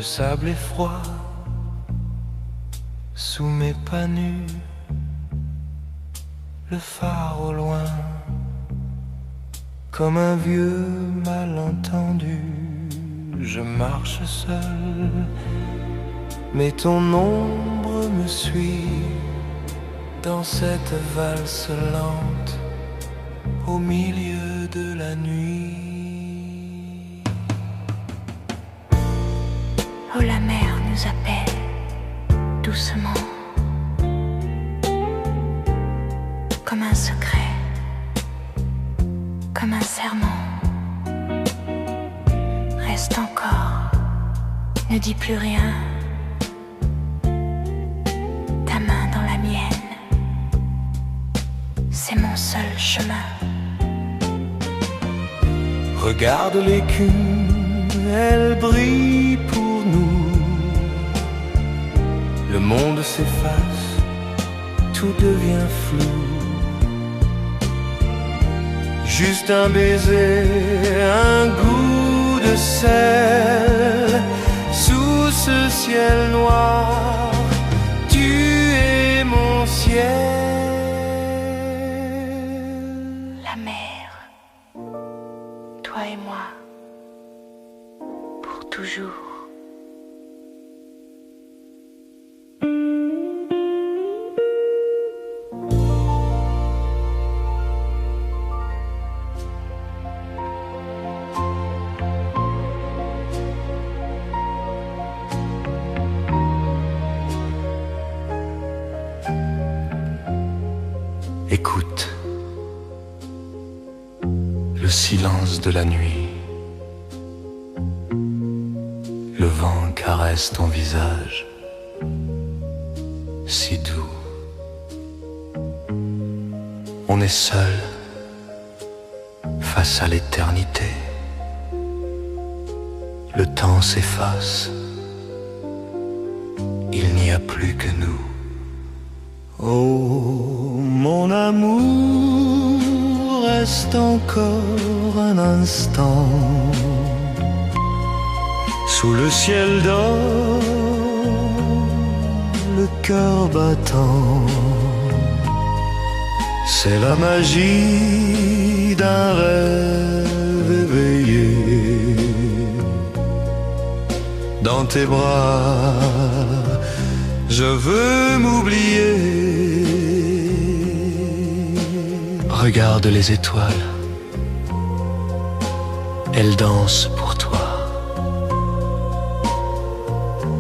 Le sable est froid sous mes pas nus, le phare au loin, comme un vieux malentendu. Je marche seul, mais ton ombre me suit dans cette valse lente au milieu de la nuit. Oh, la mer nous appelle doucement, comme un secret, comme un serment. Reste encore, ne dis plus rien. Ta main dans la mienne, c'est mon seul chemin. Regarde l'écume, elle brille pour nous. Le monde s'efface, tout devient flou. Juste un baiser, un goût de sel sous ce ciel noir. Tu es mon ciel. La mer, toi et moi, pour toujours. Écoute le silence de la nuit. Le vent caresse ton visage, si doux. On est seul face à l'éternité. Le temps s'efface, il n'y a plus que nous. Oh, mon amour, reste encore un instant sous le ciel d'or, le cœur battant. C'est la magie d'un rêve éveillé. Dans tes bras, je veux m'oublier. Regarde les étoiles, elles dansent pour toi.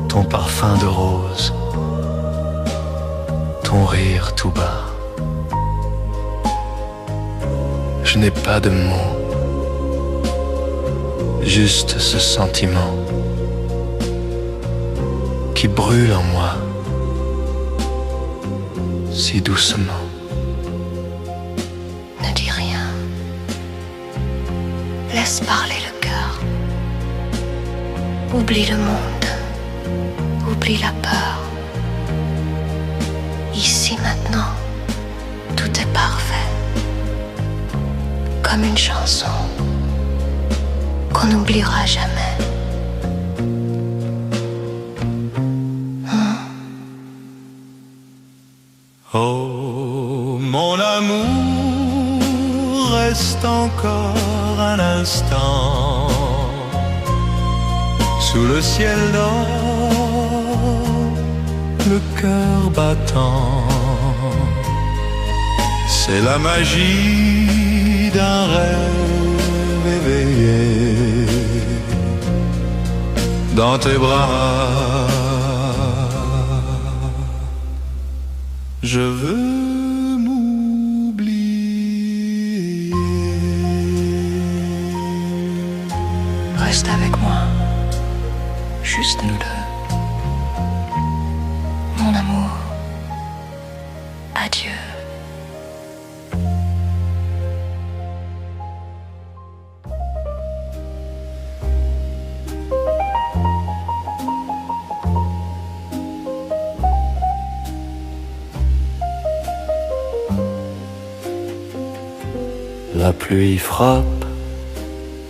Ton parfum de rose, ton rire tout bas. Je n'ai pas de mots, juste ce sentiment qui brûle en moi si doucement. Ne dis rien, laisse parler le cœur. Oublie le monde, oublie la peur. Ici maintenant, tout est parfait, comme une chanson qu'on n'oubliera jamais. Oh, mon amour, reste encore un instant sous le ciel d'or, le cœur battant. C'est la magie d'un rêve éveillé. Dans tes bras, je veux m'oublier. Reste avec moi, juste nous deux. Mon amour, adieu. La pluie frappe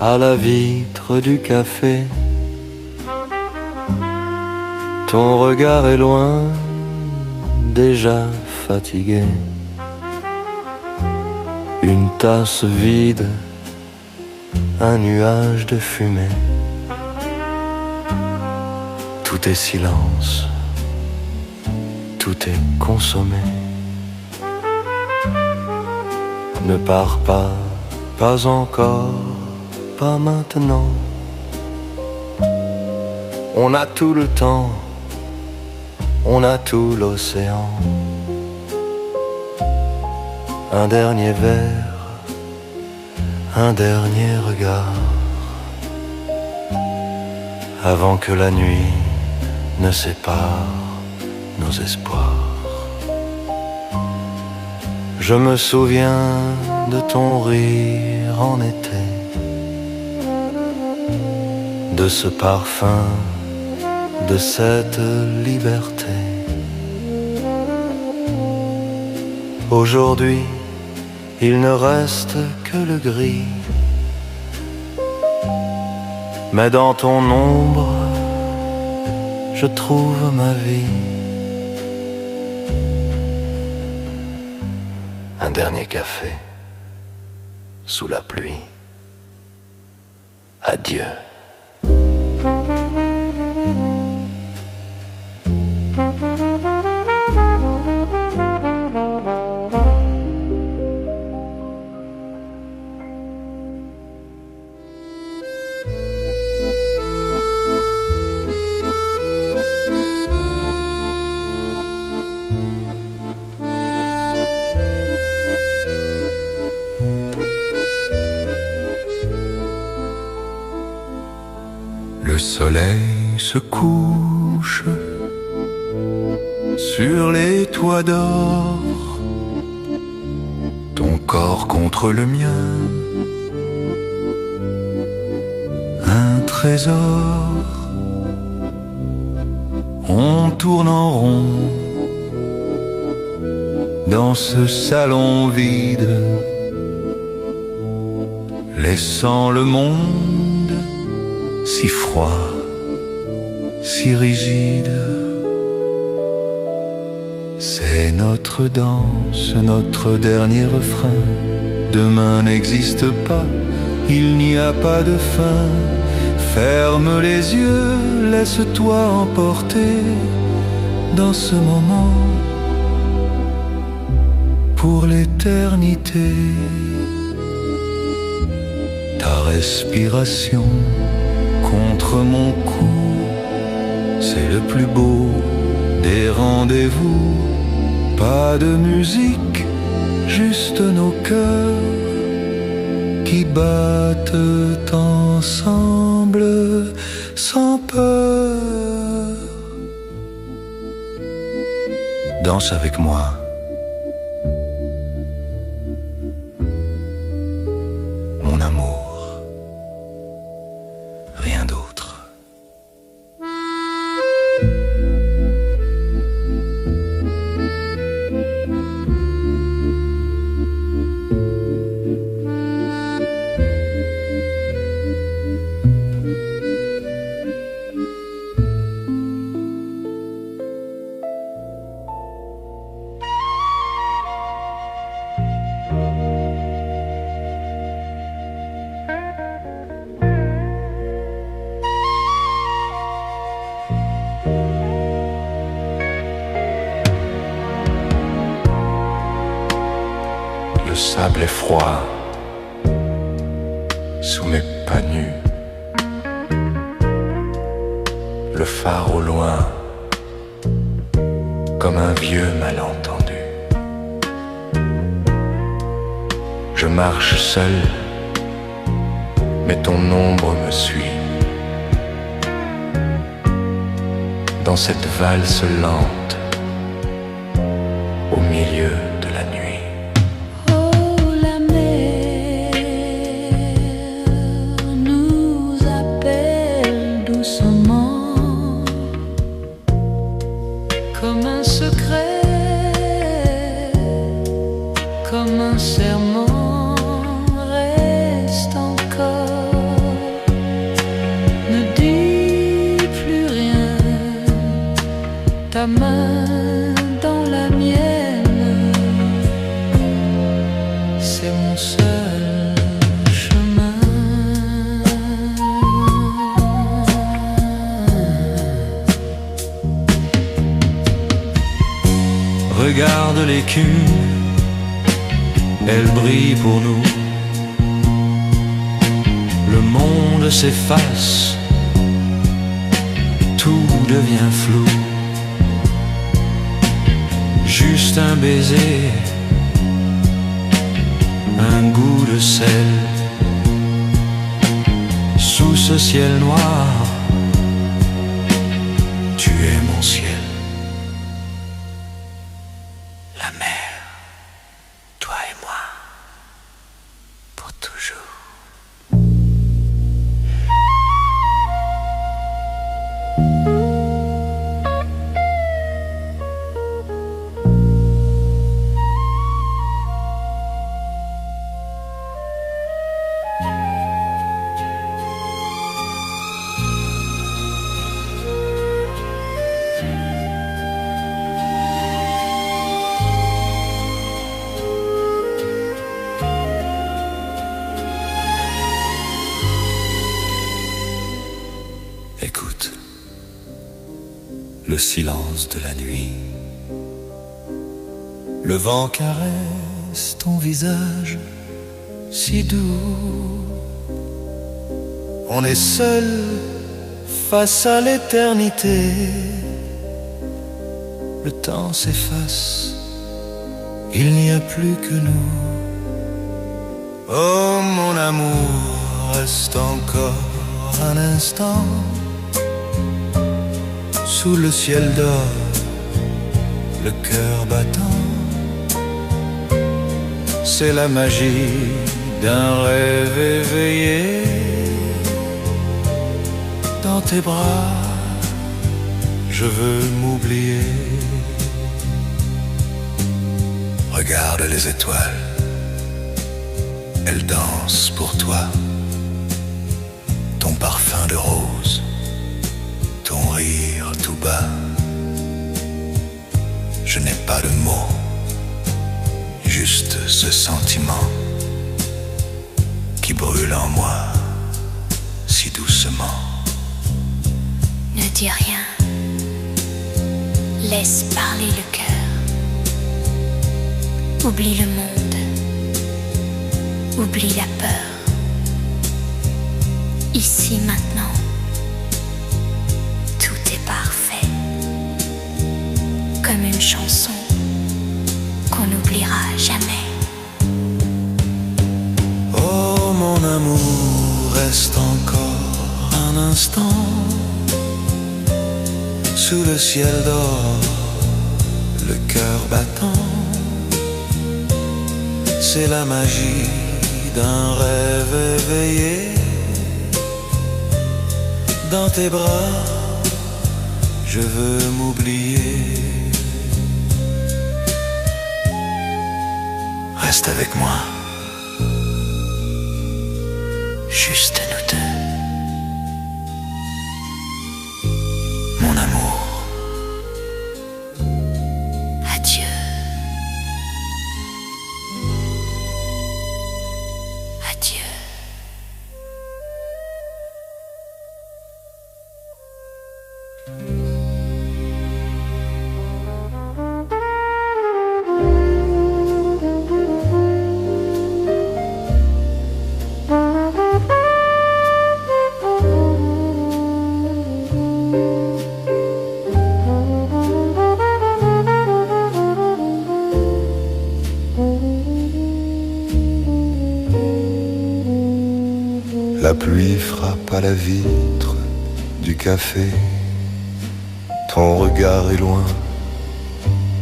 à la vitre du café. Ton regard est loin, déjà fatigué. Une tasse vide, un nuage de fumée. Tout est silence, tout est consommé. Ne pars pas, pas encore, pas maintenant. On a tout le temps, on a tout l'océan. Un dernier verre, un dernier regard, avant que la nuit ne sépare nos espoirs. Je me souviens de ton rire en été, de ce parfum, de cette liberté. Aujourd'hui, il ne reste que le gris, mais dans ton ombre, je trouve ma vie. Un dernier café, sous la pluie. Adieu. Le soleil se couche sur les toits d'or, ton corps contre le mien, un trésor. On tourne en rond dans ce salon vide, laissant le monde si froid, si rigide. C'est notre danse, notre dernier refrain. Demain n'existe pas, il n'y a pas de fin. Ferme les yeux, laisse-toi emporter dans ce moment pour l'éternité. Ta respiration contre mon cou, c'est le plus beau des rendez-vous. Pas de musique, juste nos cœurs qui battent ensemble sans peur. Danse avec moi. Mon amour, rien d'autre. Le sable est froid sous mes pas nus. Le phare au loin comme un vieux malentendu. Je marche seul, mais ton ombre me suit. Dans cette valse lente au milieu de la nuit. Comme un secret, comme un serment, reste encore. Ne dis plus rien, ta main dans la mienne, c'est mon seul chemin. Regarde l'écume, elle brille pour nous. Le monde s'efface, tout devient flou. Juste un baiser, un goût de sel. Sous ce ciel noir, tu es mon ciel. La mer, toi et moi, pour toujours. Écoute le silence de la nuit. Le vent caresse ton visage si doux. On est seul face à l'éternité. Le temps s'efface, il n'y a plus que nous. Oh mon amour, reste encore un instant sous le ciel d'or, le cœur battant. C'est la magie d'un rêve éveillé. Dans tes bras, je veux m'oublier. Regarde les étoiles, elles dansent pour toi. Ton parfum de rose, ton rire tout bas. Je n'ai pas de mots, juste ce sentiment qui brûle en moi si doucement. Ne dis rien, laisse parler le cœur. Oublie le monde, oublie la peur. Ici maintenant, tout est parfait, comme une chanson qu'on n'oubliera jamais. Oh mon amour, reste encore un instant sous le ciel d'or, le cœur battant. C'est la magie d'un rêve éveillé. Dans tes bras, je veux m'oublier. Reste avec moi, juste nous deux. Mon amour, Adieu. Adieu. La pluie frappe à la vitre du café. Ton regard est loin,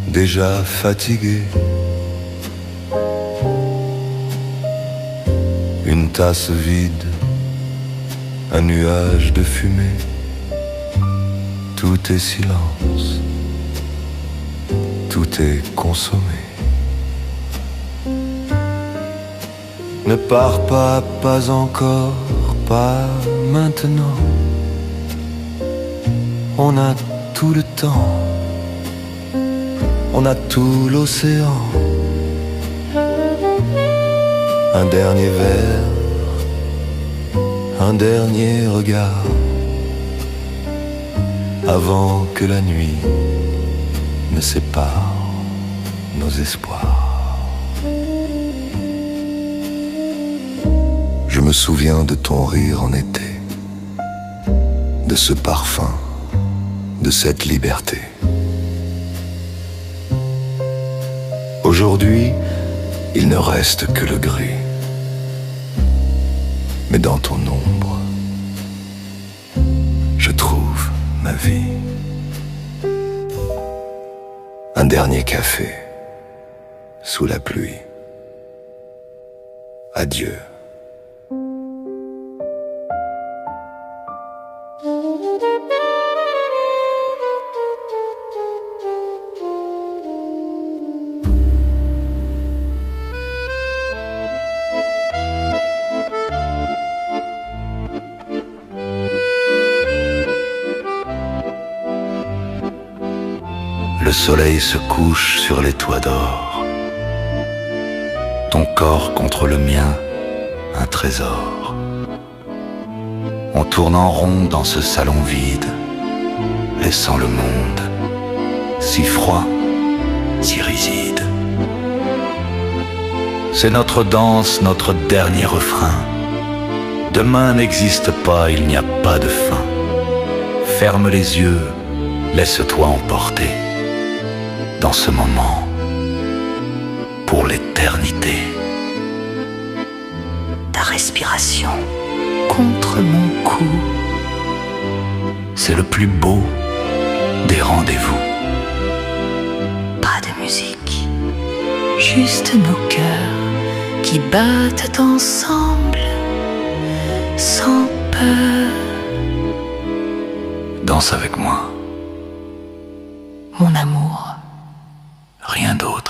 déjà fatigué. Une tasse vide, un nuage de fumée. Tout est silence, tout est consommé. Ne pars pas, pas encore, pas maintenant. On a tout le temps on a tout l'océan. Un dernier verre, un dernier regard, avant que la nuit ne sépare nos espoirs. Je me souviens de ton rire en été, de ce parfum, de cette liberté. Aujourd'hui, il ne reste que le gris. Mais dans ton ombre, je trouve ma vie. Un dernier café sous la pluie. Adieu. Le soleil se couche sur les toits d'or. Ton corps contre le mien, un trésor. On tourne en rond dans ce salon vide, laissant le monde si froid, si rigide. C'est notre danse, notre dernier refrain. Demain n'existe pas, il n'y a pas de fin. Ferme les yeux, laisse-toi emporter. Dans ce moment, pour l'éternité. Ta respiration contre mon cou. C'est le plus beau des rendez-vous. Pas de musique, juste nos cœurs qui battent ensemble sans peur. Danse avec moi, Mon amour. rien d'autre.